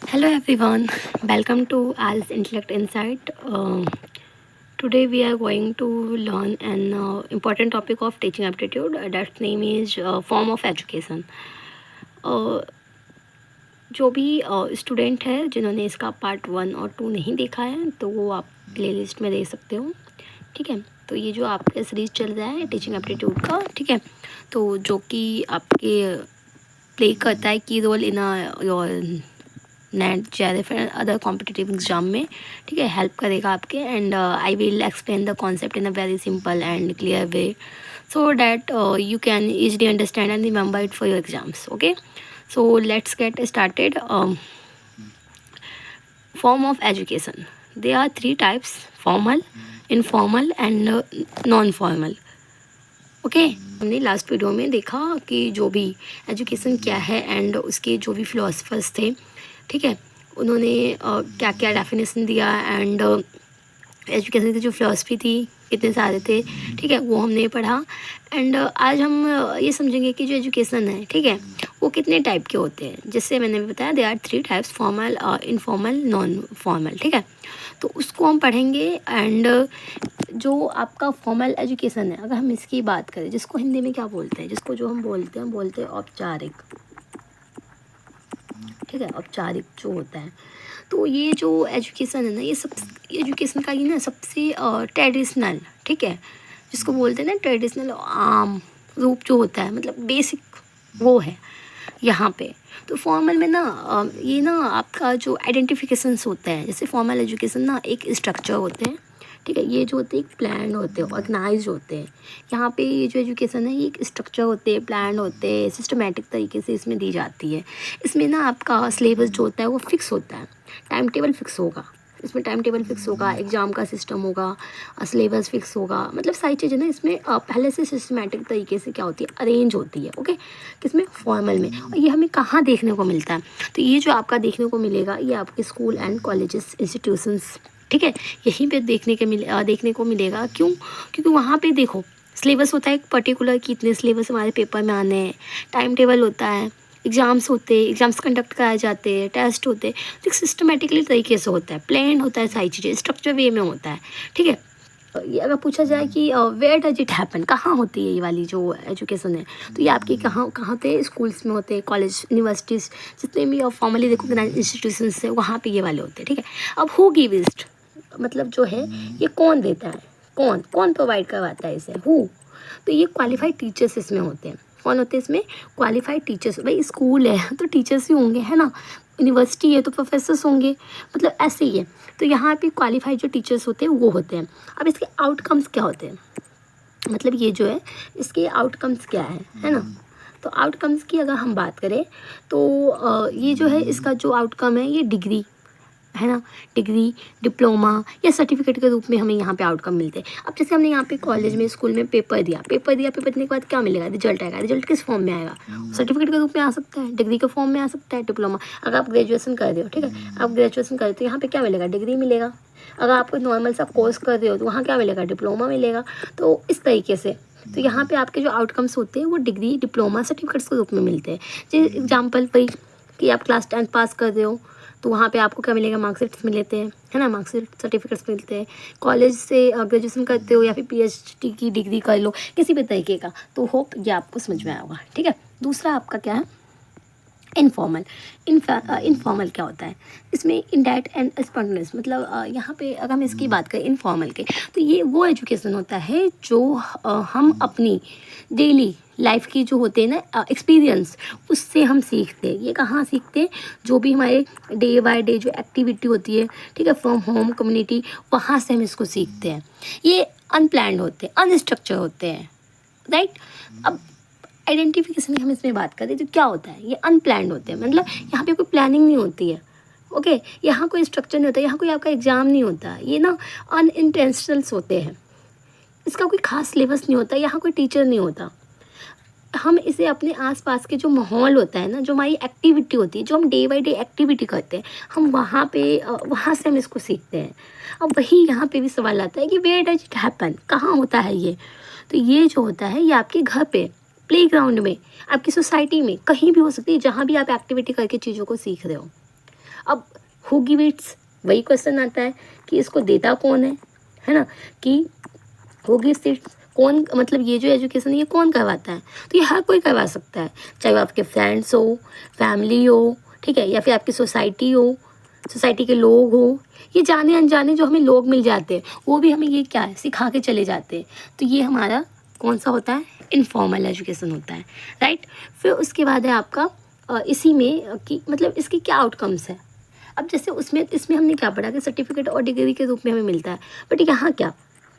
Hello everyone, welcome to Alice Intellect Insight. Today we are going to learn an important topic of teaching aptitude. That name is form of education. Uh, जो भी student है जिन्होंने इसका part 1 और 2 नहीं देखा है तो वो आप प्लेलिस्ट में देख सकते हो। ठीक है, तो ये जो आपका सीरीज चल रहा है टीचिंग एप्टीट्यूड का, ठीक है, तो जो कि आपके प्ले करता है की role in your NET JRF and other competitive exam में, ठीक है, हेल्प करेगा आपके। And I will explain the concept in a very simple and clear way so that you can easily understand and remember it for your exams. Okay, so let's get started. Form of education, there are three types: formal, informal and non-formal. Okay हमने last video में देखा कि जो भी education क्या है and उसके जो भी फिलोसफर्स थे, ठीक है, उन्होंने क्या क्या डेफिनेशन दिया एंड एजुकेशन की जो फिलॉसफी थी कितने सारे थे, ठीक है, वो हमने पढ़ा। एंड आज हम ये समझेंगे कि जो एजुकेशन है, ठीक है, वो कितने टाइप के होते हैं। जिससे मैंने भी बताया they are three types: formal, informal, non formal, ठीक है, तो उसको हम पढ़ेंगे। एंड जो आपका फॉर्मल एजुकेशन है, अगर हम इसकी बात करें, जिसको हिंदी में क्या बोलते हैं, जिसको जो हम बोलते हैं औपचारिक, ठीक है, औपचारिक जो होता है, तो ये जो एजुकेशन है ना, ये सब एजुकेशन का ये ना सबसे ट्रेडिशनल, ठीक है, जिसको बोलते हैं ना ट्रेडिशनल, आम रूप जो होता है, मतलब बेसिक वो है यहाँ पे। तो फॉर्मल में ना ये ना आपका जो आइडेंटिफिकेशंस होते हैं, जैसे फॉर्मल एजुकेशन ना एक स्ट्रक्चर होते हैं, ठीक है, ये जो होते हैं एक प्लान होते हैं, ऑर्गेनाइज होते हैं। यहाँ पे ये जो एजुकेशन है ये एक स्ट्रक्चर होते हैं, प्लान होते हैं, सिस्टमेटिक तरीके से इसमें दी जाती है। इसमें ना आपका सिलेबस जो होता है वो फिक्स होता है, टाइम टेबल फिक्स होगा, इसमें टाइम टेबल फिक्स होगा, एग्ज़ाम का सिस्टम होगा, सिलेबस फिक्स होगा, मतलब सारी चीज़ें ना इसमें पहले से सिस्टमेटिक तरीके से क्या होती है, अरेंज होती है। ओके, किसमें, फॉर्मल में। और ये हमें कहाँ देखने को मिलता है, तो ये जो आपका देखने को मिलेगा ये आपके स्कूल एंड कॉलेजेस, इंस्टीट्यूशंस, ठीक है, यहीं पे देखने को मिलेगा। क्यों? क्योंकि वहाँ पे देखो सिलेबस होता है एक पर्टिकुलर कि इतने सिलेबस हमारे पेपर में आने हैं, टाइम टेबल होता है, एग्ज़ाम्स होते हैं, एग्ज़ाम्स कंडक्ट कराए जाते हैं, टेस्ट होते हैं, तो सिस्टमेटिकली तरीके से होता है, प्लान होता है, सारी चीज़ें स्ट्रक्चर वे में होता है, ठीक है। ये अगर पूछा जाए कि वेयर डज इट हैपन, कहाँ होती है ये वाली जो एजुकेशन है, तो ये आपकी कहाँ कहाँ पे स्कूल्स में होते हैं, कॉलेज, यूनिवर्सिटीज़, जितने भी फॉर्मली रिकॉग्नाइज्ड इंस्टीट्यूशंस है वहाँ पे ये वाले होते हैं, ठीक है। अब हु गिव्स, मतलब जो है ये कौन देता है, कौन कौन प्रोवाइड करवाता है इसे, हु, तो ये क्वालिफाइड टीचर्स इसमें होते हैं। कौन होते हैं इसमें, क्वालिफाइड टीचर्स। भाई स्कूल है तो टीचर्स ही होंगे, है ना, यूनिवर्सिटी है तो प्रोफेसर्स होंगे, मतलब ऐसे ही है। तो यहाँ पे क्वालिफाइड जो टीचर्स होते हैं वो होते हैं। अब इसके आउटकम्स क्या होते हैं, मतलब ये जो है इसके आउटकम्स क्या है ना, तो आउटकम्स की अगर हम बात करें तो ये जो है इसका जो आउटकम है ये डिग्री है ना, डिग्री, डिप्लोमा या सर्टिफिकेट के रूप में हमें यहाँ पे आउटकम मिलते हैं। अब जैसे हमने यहाँ पे कॉलेज में, स्कूल में पेपर पेपर देने के बाद क्या मिलेगा, रिजल्ट आएगा। रिजल्ट किस फॉर्म में आएगा, सर्टिफिकेट के रूप में आ सकता है, डिग्री के फॉर्म में आ सकता है, डिप्लोमा। अगर आप ग्रेजुएशन कर रहे हो, ठीक है, आप ग्रेजुएशन कर रहे हो तो यहाँ पे क्या मिलेगा, डिग्री मिलेगा। अगर आप कोई नॉर्मल सा कोर्स कर रहे हो तो वहाँ क्या मिलेगा, डिप्लोमा मिलेगा। तो इस तरीके से तो यहाँ पे आपके जो आउटकम्स होते हैं वो डिग्री, डिप्लोमा, सर्टिफिकेट्स के रूप में मिलते हैं। जैसे एग्जाम्पल वही कि आप क्लास 10 पास कर रहे हो तो वहाँ पे आपको क्या मिलेगा, मार्कशीट्स मिलते हैं, है ना, मार्कशीट, सर्टिफिकेट्स मिलते हैं। कॉलेज से ग्रेजुएशन करते हो या फिर PhD की डिग्री कर लो किसी भी तरीके का, तो होप ये आपको समझ में आया होगा, ठीक है। दूसरा आपका क्या है, इनफॉर्मल। इनफॉर्मल क्या होता है, इसमें इनडायरेक्ट एंड स्पॉन्टेनियस, मतलब यहाँ पे अगर हम इसकी बात करें इनफॉर्मल के, तो ये वो एजुकेशन होता है जो हम अपनी डेली लाइफ की जो होते हैं ना एक्सपीरियंस, उससे हम सीखते हैं। ये कहाँ सीखते हैं, जो भी हमारे डे बाय डे जो एक्टिविटी होती है, ठीक है, फ्रॉम होम, कम्युनिटी, वहाँ से हम इसको सीखते हैं। ये अनप्लान्ड होते हैं, अनस्ट्रक्चर होते हैं, राइट। अब आइडेंटिफिकेशन की हम इसमें बात करें तो क्या होता है, ये अनप्लान्ड होते हैं, मतलब यहाँ पे कोई प्लानिंग नहीं होती है। ओके, यहाँ कोई स्ट्रक्चर नहीं होता, यहाँ कोई आपका एग्जाम नहीं होता, ये ना अनइंटेंशनल्स होते हैं। इसका कोई खास सिलेबस नहीं होता, यहाँ कोई टीचर नहीं होता। हम इसे अपने आसपास के जो माहौल होता है ना, जो हमारी एक्टिविटी होती है, जो हम डे बाय डे एक्टिविटी करते हैं, हम वहाँ से हम इसको सीखते हैं। अब वही यहाँ पे भी सवाल आता है कि वेयर डज इट हैपन, कहाँ होता है ये, तो ये जो होता है ये आपके घर पे, प्लेग्राउंड में, आपकी सोसाइटी में, कहीं भी हो सकती है, जहाँ भी आप एक्टिविटी करके चीज़ों को सीख रहे हो। अब हु गिव इट्स, वही क्वेश्चन आता है कि इसको देता कौन है ना, कि हु गिव्स इट्स, कौन, मतलब ये जो एजुकेशन है ये कौन करवाता है, तो ये हर कोई करवा सकता है, चाहे वो आपके फ्रेंड्स हो, फैमिली हो, ठीक है, या फिर आपकी सोसाइटी हो, सोसाइटी के लोग हो, ये जाने अनजाने जो हमें लोग मिल जाते हैं वो भी हमें ये क्या है सिखा के चले जाते हैं। तो ये हमारा कौन सा होता है, इनफॉर्मल एजुकेशन होता है, राइट। फिर उसके बाद है आपका इसी में कि मतलब इसके क्या आउटकम्स है। अब जैसे इसमें हमने क्या पढ़ा कि सर्टिफिकेट और डिग्री के रूप में हमें मिलता है, बट यहाँ क्या,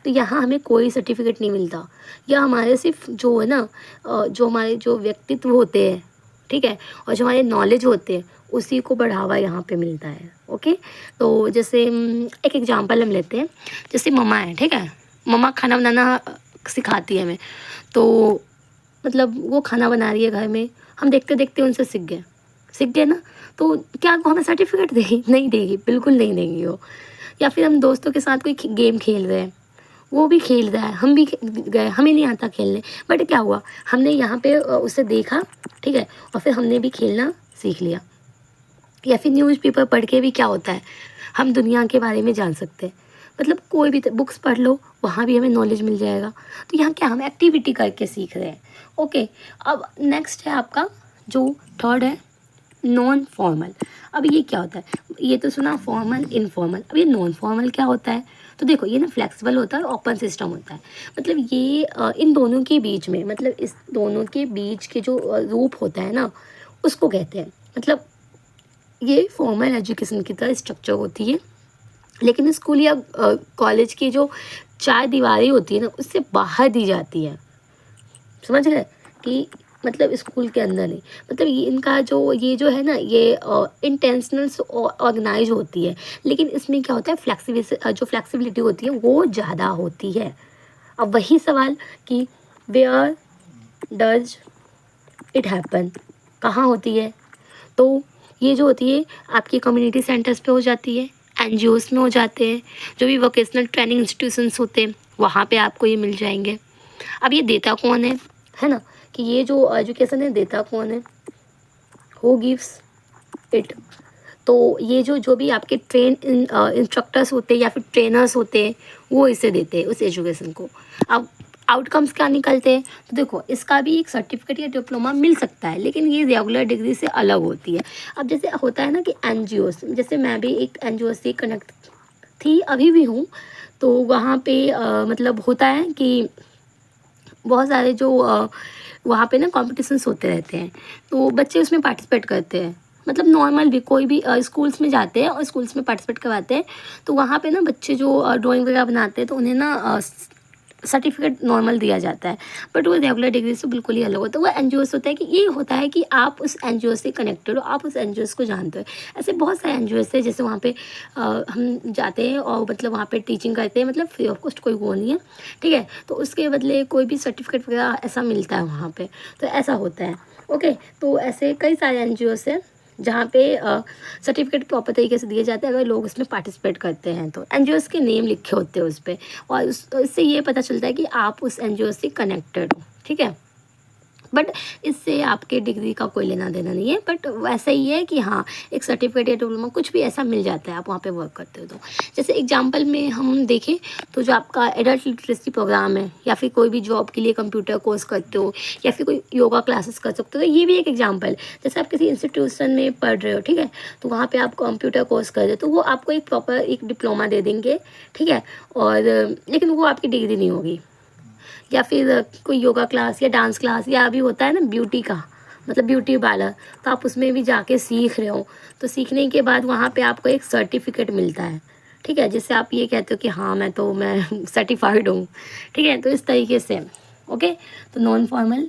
तो यहाँ हमें कोई सर्टिफिकेट नहीं मिलता, या हमारे सिर्फ जो है ना जो हमारे जो व्यक्तित्व होते हैं, ठीक है, और जो हमारे नॉलेज होते हैं उसी को बढ़ावा यहाँ पे मिलता है। ओके, तो जैसे एक एग्जांपल हम लेते हैं, जैसे मम्मा है, ठीक है, मम्मा खाना बनाना सिखाती है हमें, तो मतलब वो खाना बना रही है घर में, हम देखते देखते उनसे सीख गए ना, तो क्या वो हमें सर्टिफिकेट देगी, नहीं देगी, बिल्कुल नहीं देंगी वो। या फिर हम दोस्तों के साथ कोई गेम खेल रहे हैं, वो भी खेल रहा है, हम भी गए, हमें नहीं आता खेलने, बट क्या हुआ, हमने यहाँ पे उसे देखा, ठीक है, और फिर हमने भी खेलना सीख लिया। या फिर न्यूज़पेपर पढ़ के भी क्या होता है, हम दुनिया के बारे में जान सकते हैं, मतलब कोई भी बुक्स पढ़ लो, वहाँ भी हमें नॉलेज मिल जाएगा। तो यहाँ क्या हम एक्टिविटी करके सीख रहे हैं। ओके, अब नेक्स्ट है आपका जो थर्ड है नॉन फॉर्मल। अब ये क्या होता है, ये तो सुना फॉर्मल इनफॉर्मल, अब ये नॉन फॉर्मल क्या होता है, तो देखो ये ना फ्लेक्सिबल होता है, ओपन सिस्टम होता है, मतलब ये इन दोनों के बीच में, मतलब इस दोनों के बीच के जो रूप होता है ना उसको कहते हैं, मतलब ये फॉर्मल एजुकेशन की तरह स्ट्रक्चर होती है, लेकिन स्कूल या कॉलेज की जो चार दीवारें होती है ना उससे बाहर दी जाती है, समझ गए, कि मतलब स्कूल के अंदर नहीं, मतलब ये इनका ये जो है ना ये इंटेंशनल ऑर्गेनाइज होती है, लेकिन इसमें क्या होता है जो फ्लेक्सिबिलिटी होती है वो ज़्यादा होती है। अब वही सवाल कि वेयर डज इट हैपन, कहाँ होती है, तो ये जो होती है आपकी कम्युनिटी सेंटर्स पे हो जाती है, एनजीओस में हो जाते हैं, जो भी वोकेशनल ट्रेनिंग इंस्टीट्यूशंस होते हैं वहाँ पे आपको ये मिल जाएंगे। अब ये देता कौन है ना, कि ये जो एजुकेशन है देता कौन है, हु गिव्स इट, तो ये जो भी आपके इंस्ट्रक्टर्स होते हैं या फिर ट्रेनर्स होते हैं वो इसे देते हैं उस एजुकेशन को। अब आउटकम्स क्या निकलते हैं, तो देखो इसका भी एक सर्टिफिकेट या डिप्लोमा मिल सकता है, लेकिन ये रेगुलर डिग्री से अलग होती है। अब जैसे होता है ना कि एनजीओ, जैसे मैं भी एक एनजीओ से कनेक्ट थी, अभी भी हूँ, तो वहाँ पे मतलब होता है कि बहुत सारे जो वहाँ पे ना कॉम्पिटिशन्स होते रहते हैं, तो बच्चे उसमें पार्टिसिपेट करते हैं, मतलब नॉर्मल भी कोई भी स्कूल्स में जाते हैं और स्कूल्स में पार्टिसिपेट करवाते हैं, तो वहाँ पे ना बच्चे जो ड्राइंग वगैरह बनाते हैं तो उन्हें ना सर्टिफिकेट नॉर्मल दिया जाता है, बट वो रेगुलर डिग्री से बिल्कुल ही अलग होता है। वो एनजीओस होता है कि ये होता है कि आप उस एनजीओ से कनेक्टेड हो, आप उस एनजीओ को जानते हो। ऐसे बहुत सारे एनजीओस है, जैसे वहाँ पे हम जाते हैं और मतलब वहाँ पे टीचिंग करते हैं, मतलब फ्री ऑफ कॉस्ट, कोई वो नहीं है, ठीक है, तो उसके बदले कोई भी सर्टिफिकेट वगैरह ऐसा मिलता है वहाँ पर, तो ऐसा होता है। ओके, तो ऐसे कई सारे एनजीओस हैं जहाँ पे सर्टिफिकेट प्रॉपर तरीके से दिए जाते हैं अगर लोग इसमें पार्टिसिपेट करते हैं, तो एनजीओस के नेम लिखे होते हैं उस पर, और इससे ये पता चलता है कि आप उस एनजीओ से कनेक्टेड हो, ठीक है, बट इससे आपके डिग्री का कोई लेना देना नहीं है, बट वैसा ही है कि हाँ एक सर्टिफिकेट या डिप्लोमा कुछ भी ऐसा मिल जाता है आप वहाँ पे वर्क करते हो। तो जैसे एग्जांपल में हम देखें तो जो आपका एडल्ट लिटरेसी प्रोग्राम है, या फिर कोई भी जॉब के लिए कंप्यूटर कोर्स करते हो, या फिर कोई योगा क्लासेस कर सकते हो, तो ये भी एक एग्जाम्पल। जैसे आप किसी इंस्टीट्यूशन में पढ़ रहे हो, ठीक है, तो वहाँ पर आप कंप्यूटर कोर्स कर रहे हो, तो वो आपको एक प्रॉपर एक डिप्लोमा दे देंगे, ठीक है, और लेकिन वो आपकी डिग्री नहीं होगी। या फिर कोई योगा क्लास या डांस क्लास, या अभी होता है ना ब्यूटी का, मतलब ब्यूटी पार्लर, तो आप उसमें भी जाके सीख रहे हो, तो सीखने के बाद वहाँ पे आपको एक सर्टिफिकेट मिलता है, ठीक है, जिससे आप ये कहते हो कि हाँ मैं सर्टिफाइड हूँ, ठीक है, तो इस तरीके से। ओके, तो नॉन फॉर्मल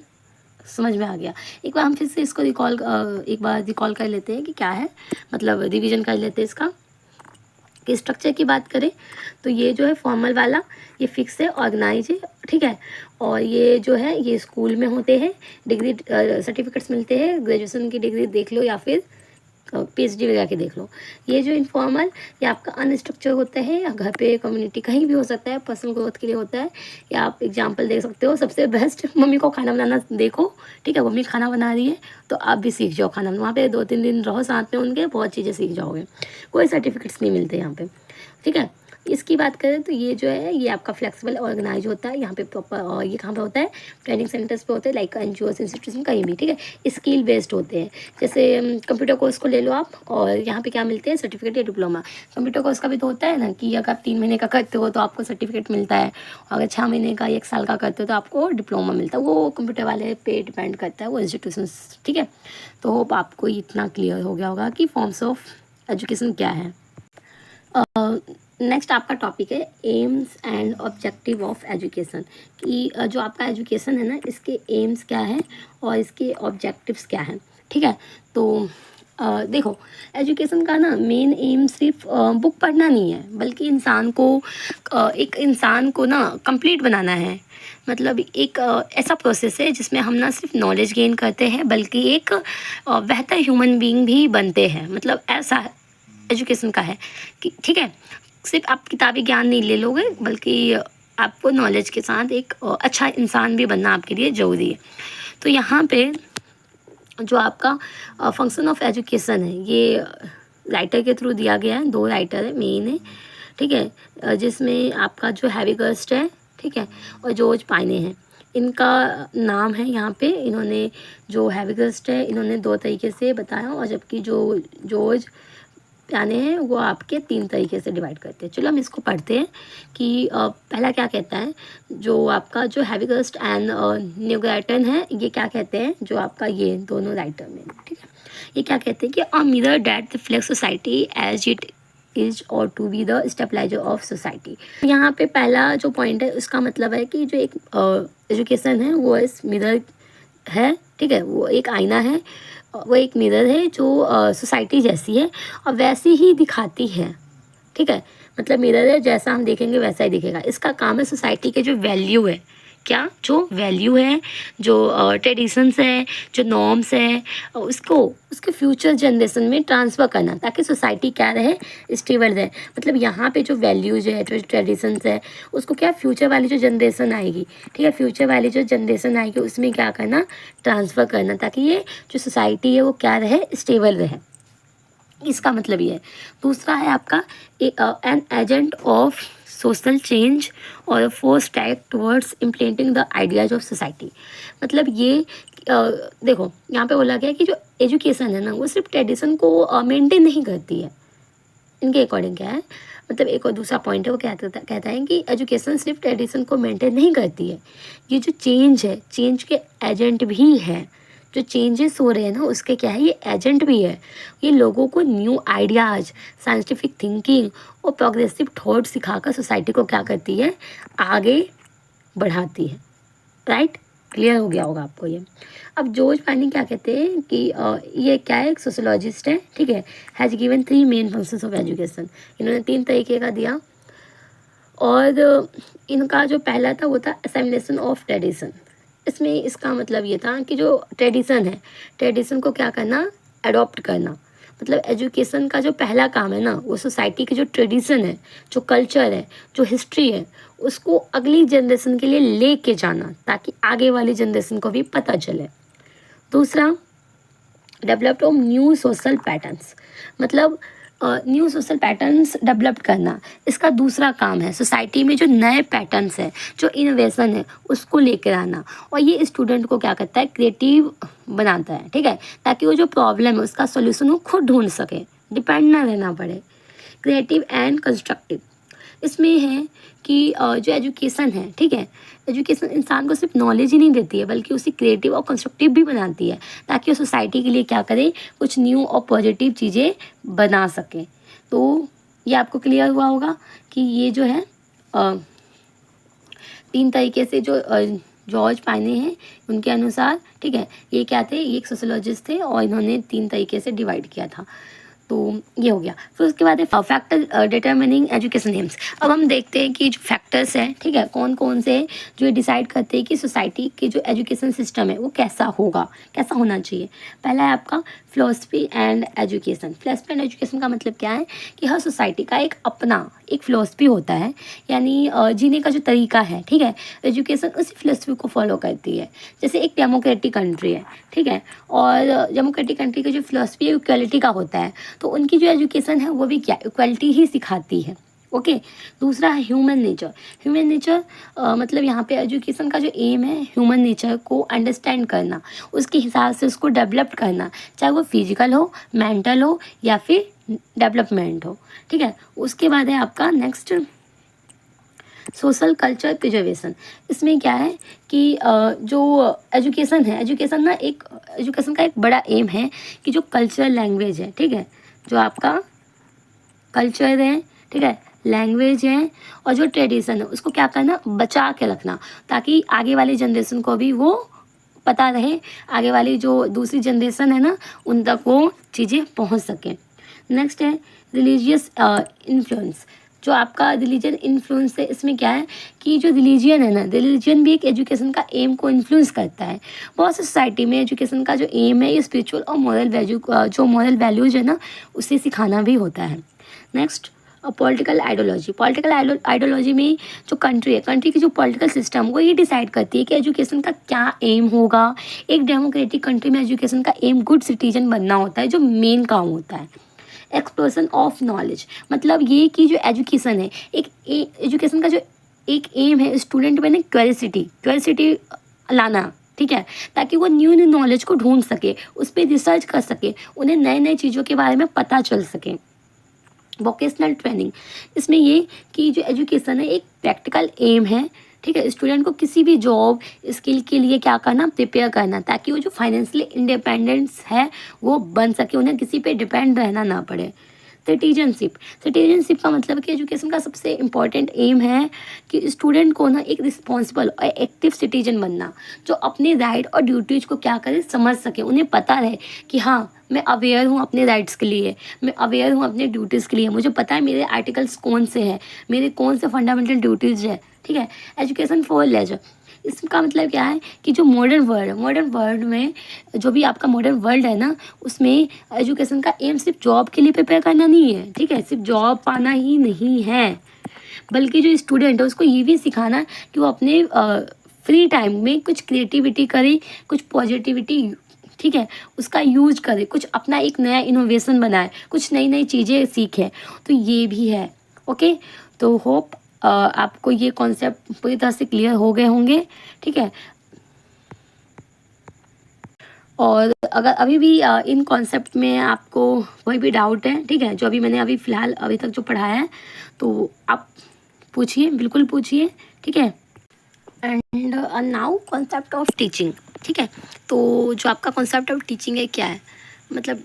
समझ में आ गया। एक बार हम फिर से इसको एक बार रिकॉल कर लेते हैं कि क्या है, मतलब रिविजन कर लेते हैं इसका। कि स्ट्रक्चर की बात करें तो ये जो है फॉर्मल वाला ये फिक्स है, ऑर्गेनाइज है, ठीक है, और ये जो है ये स्कूल में होते हैं, डिग्री सर्टिफिकेट्स मिलते हैं, ग्रेजुएशन की डिग्री देख लो या फिर PhD वगैरह के देख लो। ये जो इनफॉर्मल, ये आपका अनस्ट्रक्चर होता है, या घर पे कम्युनिटी कहीं भी हो सकता है, पर्सनल ग्रोथ के लिए होता है। या आप एग्जांपल देख सकते हो, सबसे बेस्ट मम्मी को खाना बनाना देखो, ठीक है, मम्मी खाना बना रही है तो आप भी सीख जाओ खाना। वहाँ पे 2-3 दिन रहो साथ में उनके, बहुत चीज़ें सीख जाओगे। कोई सर्टिफिकेट्स नहीं मिलते यहाँ पे, ठीक है। इसकी बात करें तो ये जो है ये आपका फ्लेक्सिबल ऑर्गेनाइज होता है यहाँ पे प्रॉपर। और ये कहाँ पे होता है? ट्रेनिंग सेंटर्स पे होते हैं, लाइक NGOs, इंस्टीट्यूशन, कहीं भी, ठीक है। स्किल बेस्ड होते हैं। जैसे कंप्यूटर कोर्स को ले लो आप, और यहाँ पे क्या मिलते हैं? सर्टिफिकेट या डिप्लोमा। कंप्यूटर कोर्स का भी तो होता है ना कि अगर आप 3 महीने का करते हो तो आपको सर्टिफिकेट मिलता है, और अगर 6 महीने का 1 साल का करते हो तो आपको डिप्लोमा मिलता है। वो कंप्यूटर वाले पे डिपेंड करता है, वो इंस्टीट्यूशन, ठीक है। तो होप आपको इतना क्लियर हो गया होगा कि फॉर्म्स ऑफ एजुकेशन क्या है। नेक्स्ट आपका टॉपिक है AIIMS and objective of education, कि जो आपका एजुकेशन है ना, इसके एम्स क्या है और इसके ऑब्जेक्टिव्स क्या हैं, ठीक है। तो देखो, एजुकेशन का ना मेन एम सिर्फ बुक पढ़ना नहीं है, बल्कि एक इंसान को ना कंप्लीट बनाना है। मतलब एक ऐसा प्रोसेस है जिसमें हम ना सिर्फ नॉलेज गेन करते हैं, बल्कि एक बेहतर ह्यूमन बीइंग भी बनते हैं। मतलब ऐसा एजुकेशन का है कि, ठीक है, सिर्फ आप किताबी ज्ञान नहीं ले लोगे, बल्कि आपको नॉलेज के साथ एक अच्छा इंसान भी बनना आपके लिए ज़रूरी है। तो यहाँ पे जो आपका फंक्शन ऑफ एजुकेशन है, ये राइटर के थ्रू दिया गया है। 2 राइटर है, मेन है, ठीक है, जिसमें आपका जो हैविगर्स्ट है, ठीक है, और जॉर्ज पाइने हैं। इनका नाम है यहाँ पे, इन्होंने जो हैविगर्स्ट है इन्होंने 2 तरीके से बताया, और जबकि जो जॉर्ज पाइने हैं वो आपके 3 तरीके से डिवाइड करते हैं। चलो हम इसको पढ़ते हैं कि पहला क्या कहता है। जो आपका जो हैविगर्स्ट एंड न्यूगैटन है, ये क्या कहते हैं, जो आपका ये दोनों राइटर में, ठीक है, ये क्या कहते हैं कि a mirror that reflects society as it is और to be the stabiliser of society. यहाँ पे पहला जो पॉइंट है उसका मतलब है कि जो एक एजुकेशन है वो इस मिरर है, ठीक है, वो एक आईना है, वो एक मिरर है जो सोसाइटी जैसी है और वैसी ही दिखाती है, ठीक है। मतलब मिरर है, जैसा हम देखेंगे वैसा ही दिखेगा। इसका काम है सोसाइटी के जो वैल्यू है, क्या जो वैल्यू है, जो ट्रेडिशंस है, जो नॉर्म्स है, उसको उसके फ्यूचर जनरेशन में ट्रांसफ़र करना, ताकि सोसाइटी क्या रहे, स्टेबल रहे। मतलब यहाँ पे जो वैल्यूज है, जो ट्रेडिशंस है, उसको क्या फ्यूचर वाली जो जनरेशन आएगी, ठीक है, फ्यूचर वाली जो जनरेशन आएगी उसमें क्या करना, ट्रांसफ़र करना, ताकि ये जो सोसाइटी है वो क्या रहे, स्टेबल रहे। इसका मतलब ये है। दूसरा है आपका an agent of social change और force step towards implementing the ideas of society. मतलब ये देखो, यहाँ पे बोला गया कि जो एजुकेशन है ना, वो सिर्फ ट्रेडिशन को मेंटेन नहीं करती है। इनके अकॉर्डिंग क्या है, मतलब एक और दूसरा पॉइंट है, वो कहता है कि एजुकेशन सिर्फ ट्रेडिशन को मेंटेन नहीं करती है, ये जो चेंज है, चेंज के एजेंट भी है। जो चेंजेस हो रहे हैं ना, उसके क्या है, ये एजेंट भी है। ये लोगों को न्यू आइडियाज़, साइंटिफिक थिंकिंग और प्रोग्रेसिव थॉट सिखाकर सोसाइटी को क्या करती है, आगे बढ़ाती है। राइट, क्लियर हो गया होगा आपको ये। अब जॉर्ज पाइने क्या कहते हैं कि ये क्या है, एक सोशोलॉजिस्ट है, ठीक है, has given 3 main functions of education. इन्होंने 3 तरीके का दिया, और इनका जो पहला था वो था असेमिलेशन ऑफ ट्रेडिशन। इसमें इसका मतलब ये था कि जो ट्रेडिशन है, ट्रेडिशन को क्या करना, अडॉप्ट करना। मतलब एजुकेशन का जो पहला काम है ना, वो सोसाइटी की जो ट्रेडिशन है, जो कल्चर है, जो हिस्ट्री है, उसको अगली जनरेशन के लिए ले के जाना, ताकि आगे वाली जनरेशन को भी पता चले। दूसरा, developed of new social patterns. मतलब न्यू सोशल पैटर्न्स डेवलप करना, इसका दूसरा काम है। सोसाइटी में जो नए पैटर्न्स है, जो इनोवेशन है, उसको लेकर आना। और ये स्टूडेंट को क्या करता है, क्रिएटिव बनाता है, ठीक है, ताकि वो जो प्रॉब्लम है उसका सोल्यूशन वो खुद ढूंढ सके, डिपेंड ना रहना पड़े। क्रिएटिव एंड कंस्ट्रक्टिव, इसमें है कि जो एजुकेशन है, ठीक है, एजुकेशन इंसान को सिर्फ नॉलेज ही नहीं देती है, बल्कि उसे क्रिएटिव और कंस्ट्रक्टिव भी बनाती है, ताकि वो सोसाइटी के लिए क्या करे, कुछ न्यू और पॉजिटिव चीज़ें बना सके। तो ये आपको क्लियर हुआ होगा कि ये जो है 3 तरीके से जो जॉर्ज पाइने हैं उनके अनुसार, ठीक है, ये क्या थे, ये एक सोशोलॉजिस्ट थे और इन्होंने 3 तरीके से डिवाइड किया था। तो ये हो गया। फिर उसके बाद है फैक्टर डिटर्मिनिंग एजुकेशन एम्स। अब हम देखते हैं कि जो फैक्टर्स हैं, ठीक है, कौन कौन से जो ये डिसाइड करते हैं कि सोसाइटी के जो एजुकेशन सिस्टम है वो कैसा होगा, कैसा होना चाहिए। पहला है आपका philosophy and education. Philosophy and education का मतलब क्या है कि हर सोसाइटी का एक अपना एक फिलोसफी होता है, यानी जीने का जो तरीका है, ठीक है। एजुकेशन उसी फिलोसफी को फॉलो करती है। जैसे एक डेमोक्रेटिक कंट्री है, ठीक है, और डेमोक्रेटिक कंट्री की जो फिलोसफी है इक्वलिटी का होता है, तो उनकी जो एजुकेशन है वो भी क्या इक्वलिटी ही सिखाती है। ओके। दूसरा है ह्यूमन नेचर। ह्यूमन नेचर मतलब यहाँ पे एजुकेशन का जो एम है ह्यूमन नेचर को अंडरस्टैंड करना, उसके हिसाब से उसको डेवलप करना, चाहे वो फिजिकल हो, मेंटल हो या फिर डेवलपमेंट हो, ठीक है। उसके बाद है आपका नेक्स्ट सोशल कल्चर प्रिजर्वेशन। इसमें क्या है कि जो एजुकेशन है, एजुकेशन ना एक एजुकेशन का एक बड़ा एम है कि जो कल्चरल लैंग्वेज है, ठीक है, जो आपका कल्चर है, ठीक है, लैंग्वेज है और जो ट्रेडिशन है उसको क्या करना, बचा के रखना, ताकि आगे वाली जनरेशन को भी वो पता रहे, आगे वाली जो दूसरी जनरेशन है ना उन तक वो चीज़ें पहुंच सकें। नेक्स्ट है रिलीजियस इन्फ्लुएंस। जो आपका रिलीजन इन्फ्लुएंस है, इसमें क्या है कि जो रिलीजियन है ना, रिलीजन भी एक एजुकेशन का एम को इन्फ्लुएंस करता है। बहुत सी सोसाइटी में एजुकेशन का जो एम है ये स्पिरिचुअल और मॉरल वैल्यू जो मॉरल वैल्यूज है ना उसे सिखाना भी होता है। Next political ideology. Political ideology में जो कंट्री है, कंट्री की जो पॉलिटिकल सिस्टम वो ये डिसाइड करती है कि एजुकेशन का क्या एम होगा। एक डेमोक्रेटिक कंट्री में एजुकेशन का एम गुड सिटीजन बनना होता है, जो मेन काम होता है। एक्सप्लोजन ऑफ नॉलेज, मतलब ये कि जो एजुकेशन है एक एजुकेशन का जो एक एम है स्टूडेंट में ना क्यूरियोसिटी लाना, ठीक है, ताकि वो न्यू न्यू नॉलेज को ढूंढ सके, उस पर रिसर्च कर सके, उन्हें नए नए चीज़ों के बारे में पता चल सके। वोकेशनल ट्रेनिंग, इसमें ये कि जो एजुकेशन है एक प्रैक्टिकल एम है, ठीक है, स्टूडेंट को किसी भी जॉब स्किल के लिए क्या करना, प्रिपेयर करना, ताकि वो जो फाइनेंशियली इंडिपेंडेंस है वो बन सके, उन्हें किसी पे डिपेंड रहना ना पड़े। सिटीजनशिप का मतलब कि एजुकेशन का सबसे इम्पॉर्टेंट एम है कि स्टूडेंट को ना एक रिस्पॉन्सिबल और एक्टिव सिटीजन बनना, जो अपने राइट और ड्यूटीज को क्या करे, समझ सके, उन्हें पता रहे कि हाँ मैं अवेयर हूँ अपने राइट्स के लिए, मैं अवेयर हूँ अपने ड्यूटीज़ के लिए, मुझे पता है मेरे आर्टिकल्स कौन से हैं, मेरे कौन से फंडामेंटल ड्यूटीज़ है, ठीक है। एजुकेशन फॉर लेजर, इसका मतलब क्या है कि जो मॉडर्न वर्ल्ड में जो भी आपका मॉडर्न वर्ल्ड है ना उसमें एजुकेशन का एम सिर्फ जॉब के लिए प्रिपेयर करना नहीं है, ठीक है, सिर्फ जॉब पाना ही नहीं है, बल्कि जो स्टूडेंट है उसको ये भी सिखाना कि वो अपने फ्री टाइम में कुछ क्रिएटिविटी करे, कुछ पॉजिटिविटी, ठीक है, उसका यूज करे, कुछ अपना एक नया इनोवेशन बनाए, कुछ नई नई चीज़ें सीखे, तो ये भी है। ओके, तो होप आपको ये कॉन्सेप्ट पूरी तरह से क्लियर हो गए होंगे, ठीक है। और अगर अभी भी इन कॉन्सेप्ट में आपको कोई भी डाउट है, ठीक है, जो अभी मैंने अभी फ़िलहाल अभी तक जो पढ़ाया है, तो आप पूछिए, बिल्कुल पूछिए, ठीक है। And now concept of teaching, ठीक है। तो जो आपका कॉन्सेप्ट ऑफ टीचिंग है क्या है, मतलब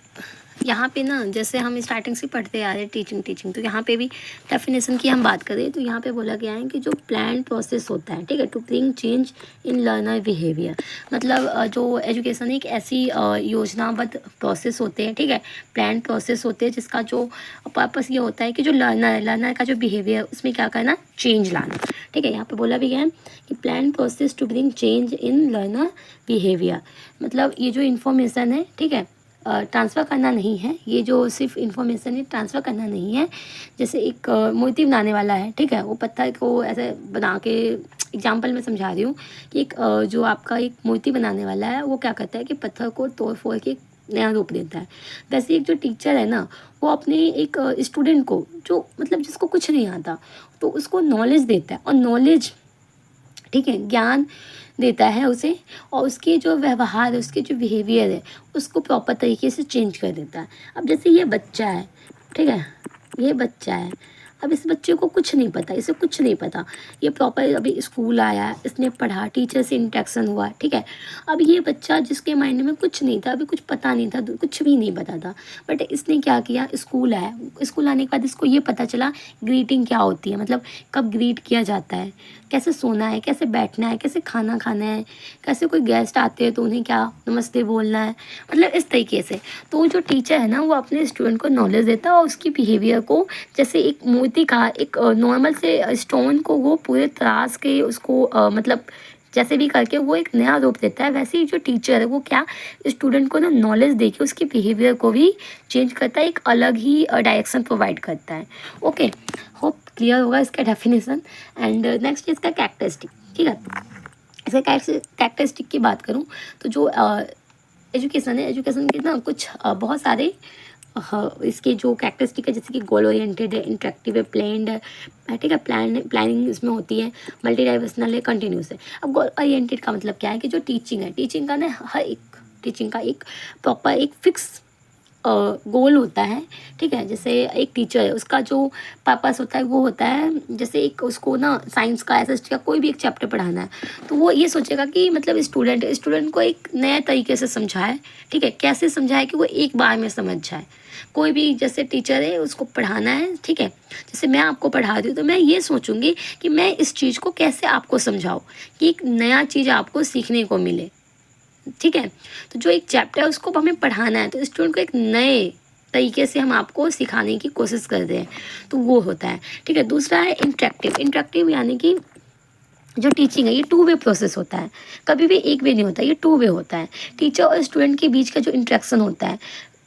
यहाँ पे ना जैसे हम स्टार्टिंग से पढ़ते आ रहे हैं टीचिंग, तो यहाँ पे भी डेफिनेशन की हम बात करें तो यहाँ पे बोला गया है कि जो प्लान प्रोसेस होता है, ठीक है, to bring change in learner behaviour, मतलब जो एजुकेशन एक ऐसी योजनाबद्ध प्रोसेस होते हैं, ठीक है, प्लान प्रोसेस होते हैं जिसका जो पर्पस ये होता है कि जो लर्नर का जो बिहेवियर उसमें क्या करना, चेंज लाना, ठीक है। यहाँ पे बोला भी गया है कि plan process to bring change in learner behaviour, मतलब ये जो इन्फॉर्मेशन है, ठीक है, ट्रांसफ़र करना नहीं है, ये जो सिर्फ इन्फॉर्मेशन है ट्रांसफ़र करना नहीं है। जैसे एक मूर्ति बनाने वाला है, ठीक है, वो पत्थर को ऐसे बना के, एग्जांपल मैं समझा रही हूँ कि एक जो आपका एक मूर्ति बनाने वाला है वो क्या करता है कि पत्थर को तोड़ फोड़ के नया रूप देता है। वैसे एक जो टीचर है ना वो अपने एक स्टूडेंट को, जो मतलब जिसको कुछ नहीं आता, तो उसको नॉलेज देता है, और नॉलेज, ठीक है, ज्ञान देता है उसे, और उसके जो व्यवहार है, उसके जो बिहेवियर है उसको प्रॉपर तरीके से चेंज कर देता है। अब जैसे ये बच्चा है, ठीक है, ये बच्चा है, अब इस बच्चे को कुछ नहीं पता, इसे कुछ नहीं पता, ये प्रॉपर अभी स्कूल आया, इसने पढ़ा, टीचर से इंटरेक्शन हुआ, ठीक है। अब ये बच्चा जिसके माइंड में कुछ नहीं था, अभी कुछ पता नहीं था, कुछ भी नहीं पता था, बट इसने क्या किया, स्कूल आया, स्कूल आने के बाद इसको ये पता चला ग्रीटिंग क्या होती है, मतलब कब ग्रीट किया जाता है, कैसे सोना है, कैसे बैठना है, कैसे खाना खाना है, कैसे कोई गेस्ट आते हैं तो उन्हें क्या नमस्ते बोलना है, मतलब इस तरीके से। तो जो टीचर है ना वो अपने स्टूडेंट को नॉलेज देता है और उसकी बिहेवियर को, जैसे एक मूर्ति का एक नॉर्मल से स्टोन को वो पूरे तराश के उसको मतलब जैसे भी करके वो एक नया रूप देता है, वैसे ही जो टीचर है वो क्या स्टूडेंट को ना नॉलेज देके उसके बिहेवियर को भी चेंज करता है, एक अलग ही डायरेक्शन प्रोवाइड करता है। ओके, होप क्लियर होगा इसका डेफिनेशन। एंड नेक्स्ट इसका कैरेक्टरिस्टिक, ठीक है। इसका कैरेक्टरिस्टिक की बात करूँ तो जो एजुकेशन है, एजुकेशन के ना कुछ बहुत सारे इसके जो कैरेक्टरिस्टिक है, जैसे कि गोल ओरिएंटेड है, इंटरेक्टिव है, प्लान्ड है, ठीक है, प्लानिंग इसमें होती है, मल्टी डाइमेंशनल है, कंटिन्यूस है। अब गोल ओरिएंटेड का मतलब क्या है कि जो टीचिंग है, टीचिंग का ना हर एक टीचिंग का एक प्रॉपर एक फिक्स गोल होता है, ठीक है। जैसे एक टीचर है, उसका जो पर्पस होता है वो होता है, जैसे एक उसको ना साइंस का एसएसटी का कोई भी एक चैप्टर पढ़ाना है, तो वो ये सोचेगा कि मतलब स्टूडेंट को एक नए तरीके से समझाए, ठीक है, कैसे समझाए कि वो एक बार में समझ जाए। कोई भी जैसे टीचर है उसको पढ़ाना है, ठीक है, जैसे मैं आपको पढ़ा रही हूँ तो मैं ये सोचूंगी कि मैं इस चीज़ को कैसे आपको समझाऊँ कि एक नया चीज़ आपको सीखने को मिले, ठीक है। तो जो एक चैप्टर है उसको हमें पढ़ाना है, तो स्टूडेंट को एक नए तरीके से हम आपको सिखाने की कोशिश करते हैं, तो वो होता है, ठीक है। दूसरा है इंटरेक्टिव। इंटरेक्टिव यानी कि जो टीचिंग है ये 2 वे प्रोसेस होता है, कभी भी एक वे नहीं होता, ये 2 वे होता है। टीचर और स्टूडेंट के बीच का जो इंटरेक्शन होता है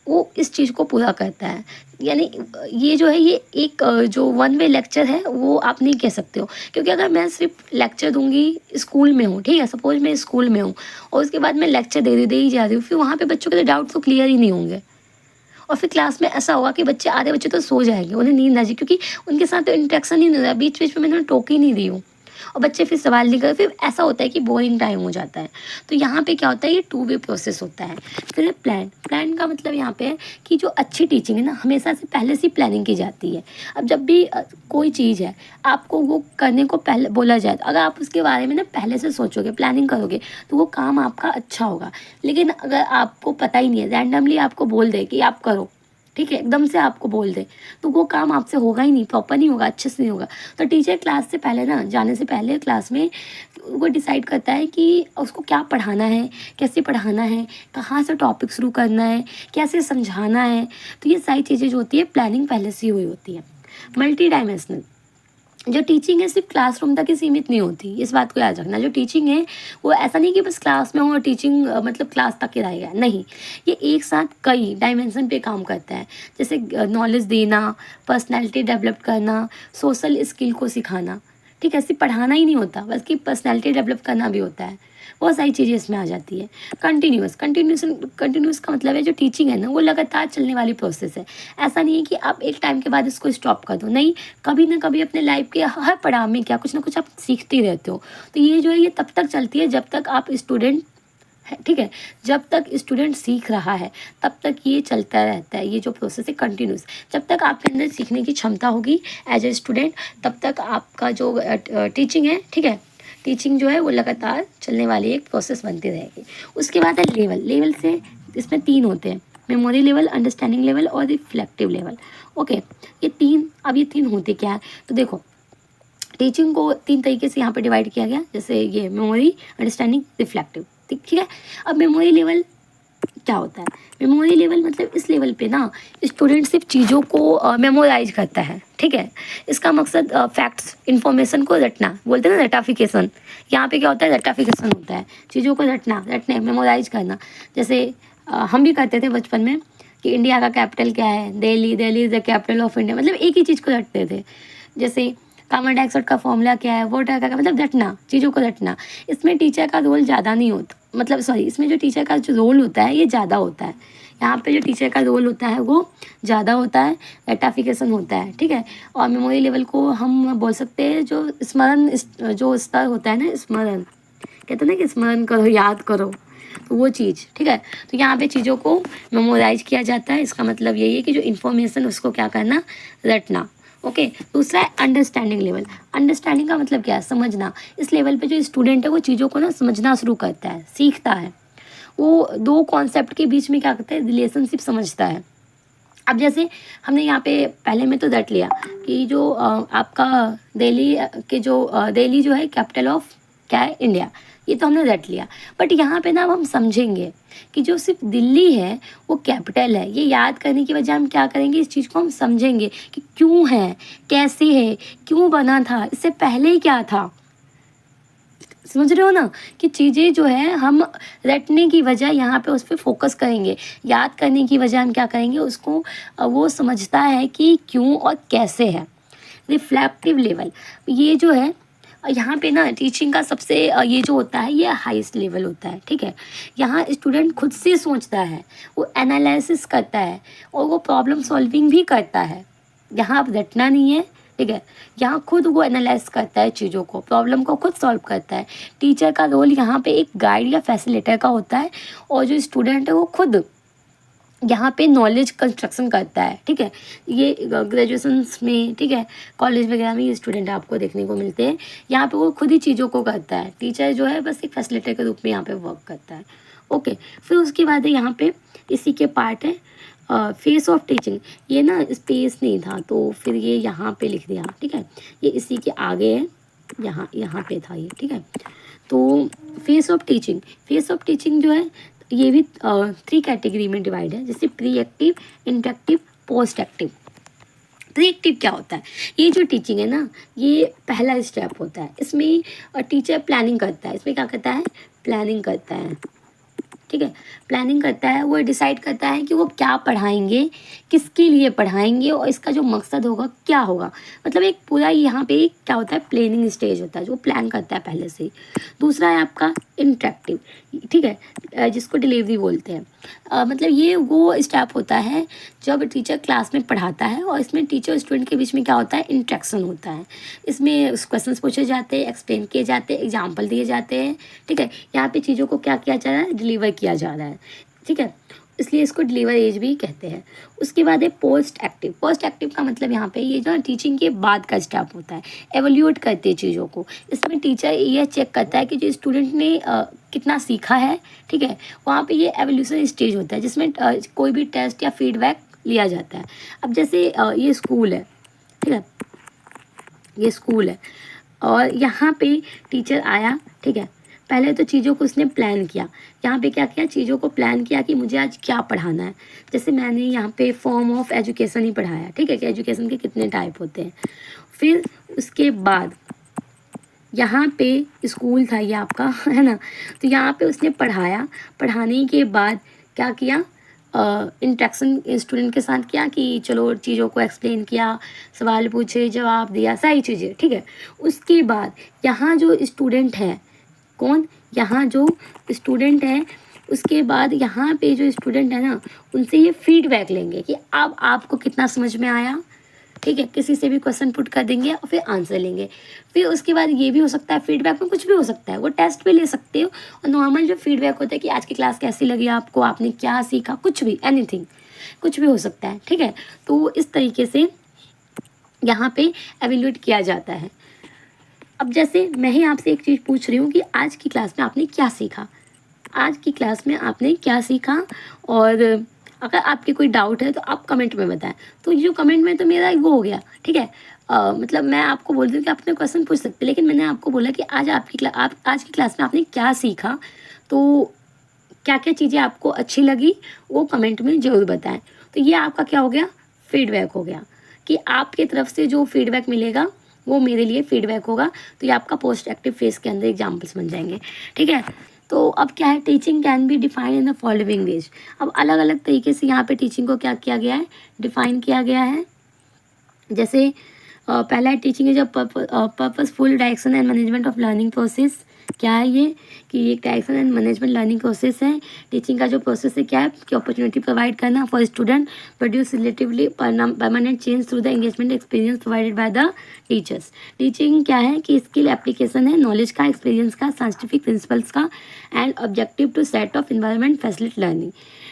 वो इस चीज़ को पूरा करता है। यानी ये जो है ये एक जो 1 वे लेक्चर है वो आप नहीं कह सकते हो, क्योंकि अगर मैं सिर्फ लेक्चर दूंगी, स्कूल में हूँ, ठीक है, सपोज मैं स्कूल में हूँ और उसके बाद मैं लेक्चर दे ही जा रही हूँ, फिर वहाँ पे बच्चों के डाउट तो क्लियर ही नहीं होंगे, और फिर क्लास में ऐसा होगा कि बच्चे आधे बच्चे तो सो जाएंगे, उन्हें नींद आ जाएगी, क्योंकि उनके साथ तो इंटरेक्शन ही नहीं हो रहा, बीच बीच में मैंने टोक ही नहीं दी हूँ, और बच्चे फिर सवाल नहीं कर, फिर ऐसा होता है कि बोरिंग टाइम हो जाता है। तो यहाँ पे क्या होता है, ये 2 वे प्रोसेस होता है। फिर प्लान का मतलब यहाँ पे है कि जो अच्छी टीचिंग है ना, हमेशा से पहले से प्लानिंग की जाती है। अब जब भी कोई चीज़ है आपको वो करने को पहले बोला जाए, तो अगर आप उसके बारे में ना पहले से सोचोगे, प्लानिंग करोगे, तो वो काम आपका अच्छा होगा। लेकिन अगर आपको पता ही नहीं है, रैंडमली आपको बोल दे कि आप करो, ठीक है, एकदम से आपको बोल दे, तो वो काम आपसे होगा ही नहीं, प्रॉपर नहीं होगा, अच्छे से नहीं होगा। तो टीचर क्लास से पहले ना, जाने से पहले क्लास में वो डिसाइड करता है कि उसको क्या पढ़ाना है, कैसे पढ़ाना है, कहाँ से टॉपिक शुरू करना है, कैसे समझाना है। तो ये सारी चीज़ें जो होती है प्लानिंग पहले से ही हुई होती है। मल्टी डायमेंशनल जो टीचिंग है सिर्फ क्लासरूम तक ही सीमित नहीं होती, इस बात को याद रखना। जो टीचिंग है वो ऐसा नहीं कि बस क्लास में हो और टीचिंग मतलब क्लास तक ही रहेगा, नहीं, ये एक साथ कई डायमेंशन पे काम करता है। जैसे नॉलेज देना, पर्सनैलिटी डेवलप करना, सोशल स्किल को सिखाना, ठीक है, सिर्फ पढ़ाना ही नहीं होता, बल्कि पर्सनैलिटी डेवलप करना भी होता है। बहुत सारी चीज़ें इसमें आ जाती है। कंटिन्यूस का मतलब है जो टीचिंग है ना वो लगातार चलने वाली प्रोसेस है। ऐसा नहीं है कि आप एक टाइम के बाद इसको स्टॉप कर दो, नहीं, कभी ना कभी अपने लाइफ के हर पड़ाव में क्या कुछ ना कुछ आप सीखते ही रहते हो। तो ये जो है ये तब तक चलती है जब तक आप स्टूडेंट है, ठीक है, जब तक स्टूडेंट सीख रहा है तब तक ये चलता रहता है। ये जो प्रोसेस है कंटिन्यूस, जब तक आपके अंदर सीखने की क्षमता होगी एज ए स्टूडेंट, तब तक आपका जो टीचिंग है, ठीक है, टीचिंग जो है वो लगातार चलने वाली एक प्रोसेस बनती रहेगी। उसके बाद है लेवल से इसमें 3 होते हैं, मेमोरी लेवल, अंडरस्टैंडिंग लेवल और रिफ्लेक्टिव लेवल। ओके, ये 3 होते क्या है, तो देखो टीचिंग को 3 तरीके से यहाँ पे डिवाइड किया गया, जैसे ये मेमोरी, अंडरस्टैंडिंग, रिफ्लेक्टिव, ठीक है। अब मेमोरी लेवल क्या होता है, मेमोरी लेवल मतलब इस लेवल पे ना स्टूडेंट सिर्फ चीज़ों को मेमोराइज करता है, ठीक है। इसका मकसद फैक्ट्स, इन्फॉर्मेशन को रटना, बोलते हैं ना रटाफिकेशन, यहाँ पे क्या होता है, रटाफिकेशन होता है, चीज़ों को रटने, मेमोराइज करना। जैसे हम भी करते थे बचपन में कि इंडिया का कैपिटल क्या है, Delhi is the capital of India, मतलब एक ही चीज़ को रटते थे। जैसे कार्बन डाइऑक्साइड का फॉर्मूला क्या है, वाटर का, मतलब रटना, चीज़ों को रटना। इसमें टीचर का रोल ज़्यादा नहीं होता, मतलब सॉरी, इसमें जो टीचर का जो रोल होता है ये ज़्यादा होता है। यहाँ पे जो टीचर का रोल होता है वो ज़्यादा होता है, रेटाफिकेशन होता है, ठीक है। और मेमोरी लेवल को हम बोल सकते हैं जो स्मरण, जो स्तर होता है ना, स्मरण कहते हैं ना कि स्मरण करो, याद करो, तो वो चीज़, ठीक है। तो यहाँ पे चीज़ों को मेमोराइज किया जाता है, इसका मतलब यही है कि जो इन्फॉर्मेशन उसको क्या करना, रटना। ओके, दूसरा है अंडरस्टैंडिंग लेवल। अंडरस्टैंडिंग का मतलब क्या है, समझना। इस लेवल पे जो स्टूडेंट है वो चीज़ों को ना समझना शुरू करता है, सीखता है, वो 2 कॉन्सेप्ट के बीच में क्या करता है, रिलेशनशिप समझता है। अब जैसे हमने यहाँ पे पहले में तो रट लिया कि जो आपका दिल्ली जो है कैपिटल ऑफ क्या है, इंडिया, ये तो हमने रट लिया। बट यहाँ पे ना अब हम समझेंगे कि जो सिर्फ दिल्ली है वो कैपिटल है। ये याद करने की वजह हम क्या करेंगे, इस चीज़ को हम समझेंगे कि क्यों है, कैसे है, क्यों बना था, इससे पहले क्या था, समझ रहे हो ना कि चीज़ें जो है हम रटने की वजह यहाँ पे उस पर फोकस करेंगे, याद करने की वजह हम क्या करेंगे उसको वो समझता है कि क्यों और कैसे है। रिफ्लेक्टिव लेवल ये जो है यहाँ पे ना टीचिंग का सबसे ये जो होता है ये हाईएस्ट लेवल होता है, ठीक है। यहाँ स्टूडेंट खुद से सोचता है, वो एनालिसिस करता है और वो प्रॉब्लम सॉल्विंग भी करता है। यहाँ अब रटना नहीं है, ठीक है। यहाँ खुद वो एनालाइज करता है चीज़ों को, प्रॉब्लम को खुद सॉल्व करता है। टीचर का रोल यहाँ पे एक गाइड या फैसिलिटेटर का होता है और जो स्टूडेंट है वो खुद यहाँ पे नॉलेज कंस्ट्रक्शन करता है, ठीक है। ये ग्रेजुएशंस में, ठीक है, कॉलेज वगैरह में ये स्टूडेंट आपको देखने को मिलते हैं। यहाँ पे वो खुद ही चीज़ों को करता है, टीचर जो है बस एक फैसिलिटेटर के रूप में यहाँ पे वर्क करता है। ओके, फिर उसके बाद है यहाँ पे इसी के पार्ट है फेस ऑफ टीचिंग। ये ना स्पेस नहीं था तो फिर ये यहाँ पे लिख दिया, ठीक है। ये इसी के आगे है, यहाँ पे था ये, ठीक है। तो face of teaching, face of teaching जो है ये भी 3 कैटेगरी में डिवाइड है, जैसे pre active, interactive, post active. Pre active क्या होता है? ये जो टीचिंग है ना ये पहला स्टेप होता है। इसमें टीचर प्लानिंग करता है, इसमें क्या करता है, प्लानिंग करता है, ठीक है। प्लानिंग करता है, वो डिसाइड करता है कि वो क्या पढ़ाएंगे, किसके लिए पढ़ाएंगे और इसका जो मकसद होगा क्या होगा। मतलब एक पूरा यहाँ पे क्या होता है, प्लानिंग स्टेज होता है जो प्लान करता है पहले से ही। दूसरा है आपका इंटरेक्टिव, ठीक है, जिसको डिलीवरी बोलते हैं। मतलब ये वो स्टेप होता है जब टीचर क्लास में पढ़ाता है और इसमें टीचर और स्टूडेंट के बीच में क्या होता है, इंटरेक्शन होता है। इसमें क्वेश्चन पूछे जाते हैं, एक्सप्लेन किए जाते हैं, एग्जाम्पल दिए जाते हैं, ठीक है। यहाँ पे चीज़ों को क्या किया जा रहा है, डिलीवर किया जा रहा है, ठीक है। इसलिए इसको डिलीवर एज भी कहते हैं। उसके बाद है पोस्ट एक्टिव। पोस्ट एक्टिव का मतलब यहाँ पे ये जो टीचिंग के बाद का स्टेप होता है, एवोल्यूट करते हैं चीज़ों को। इसमें टीचर ये चेक करता है कि जो स्टूडेंट ने कितना सीखा है, ठीक है। वहाँ पे ये एवोल्यूशन स्टेज होता है जिसमें कोई भी टेस्ट या फीडबैक लिया जाता है। अब जैसे ये स्कूल है, ठीक है, ये स्कूल है और यहाँ पे टीचर आया, ठीक है। पहले तो चीज़ों को उसने प्लान किया, यहाँ पे क्या किया, चीज़ों को प्लान किया कि मुझे आज क्या पढ़ाना है। जैसे मैंने यहाँ पे फॉर्म ऑफ एजुकेशन ही पढ़ाया, ठीक है, कि एजुकेशन के कितने टाइप होते हैं। फिर उसके बाद यहाँ पे स्कूल था ये आपका, है ना, तो यहाँ पे उसने पढ़ाया। पढ़ाने के बाद क्या किया, इंट्रैक्शन स्टूडेंट के साथ किया कि चलो चीज़ों को एक्सप्लेन किया, सवाल पूछे, जवाब दिया, सारी चीज़ें, ठीक है। उसके बाद यहाँ जो स्टूडेंट है, कौन, यहाँ जो स्टूडेंट है, उसके बाद यहाँ पे जो स्टूडेंट है ना उनसे ये फीडबैक लेंगे कि अब आपको कितना समझ में आया, ठीक है। किसी से भी क्वेश्चन पुट कर देंगे और फिर आंसर लेंगे। फिर उसके बाद ये भी हो सकता है, फीडबैक में कुछ भी हो सकता है, वो टेस्ट पे ले सकते हो। और नॉर्मल जो फीडबैक होता है कि आज की क्लास कैसी लगी आपको, आपने क्या सीखा, कुछ भी, एनीथिंग, कुछ भी हो सकता है, ठीक है। तो इस तरीके से यहाँ पे एवेल्यूएट किया जाता है। अब जैसे मैं ही आपसे एक चीज़ पूछ रही हूँ कि आज की क्लास में आपने क्या सीखा, आज की क्लास में आपने क्या सीखा, और अगर आपके कोई डाउट है तो आप कमेंट में बताएं। तो ये जो कमेंट में तो मेरा वो हो गया, ठीक है। मतलब मैं आपको बोल दूँ कि आप अपने क्वेश्चन पूछ सकते हैं, लेकिन मैंने आपको बोला कि आज आप आज की क्लास में आपने क्या सीखा, तो क्या क्या चीज़ें आपको अच्छी लगी वो कमेंट में ज़रूर बताएं। तो ये आपका क्या हो गया, फीडबैक हो गया, कि आपके तरफ से जो फीडबैक मिलेगा वो मेरे लिए फीडबैक होगा। तो ये आपका पोस्ट एक्टिव फेस के अंदर एग्जाम्पल्स बन जाएंगे, ठीक है। तो अब क्या है, teaching can be define in the following veg. अब अलग अलग तरीके से यहाँ पे टीचिंग को क्या किया गया है, डिफाइन किया गया है। जैसे पहला है teaching is a purposeful direction and management of learning process. क्या है ये, कि ये direction and management learning process है। टीचिंग का जो प्रोसेस है क्या है, कि अपॉर्चुनिटी प्रोवाइड करना for student, produce relatively permanent change through the engagement experience provided by the teachers. Teaching क्या है, कि स्किल एप्लीकेशन है, नॉलेज का, एक्सपीरियंस का, साइंटिफिक प्रिंसिपल्स का, and objective to set of environment फैसिलिट learning.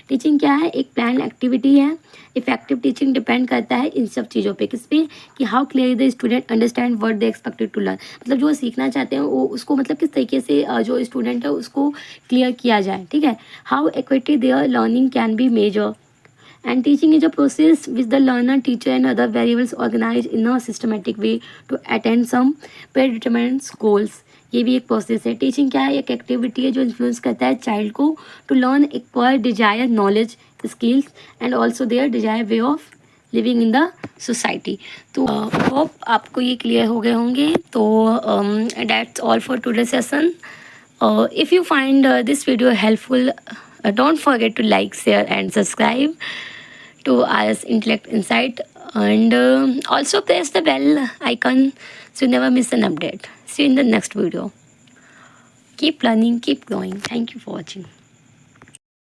Teaching क्या है, एक प्लान एक्टिविटी है। इफेक्टिव टीचिंग डिपेंड करता है इन सब चीज़ों पे, किस पे, कि how clear the student understand what they expected to learn. मतलब जो सीखना चाहते हैं वो उसको मतलब किस तरीके से जो स्टूडेंट है उसको क्लियर किया जाए, ठीक है। How activity their learning can be measure. And teaching is a process which the learner, teacher and other variables organize in a systematic way to attain some predetermined goals. ये भी एक process है। Teaching क्या है, एक activity है जो influence करता है चाइल्ड को to learn acquire desire knowledge, skills and also their desire way of living in the society. तो होप आपको ये क्लियर हो गए होंगे। तो that's all for today session. If you find this video helpful, don't forget to like, share and subscribe to IS Intellect Insight, and also press the bell icon so you never miss an update. See you in the next video. Keep learning, keep growing. Thank you for watching.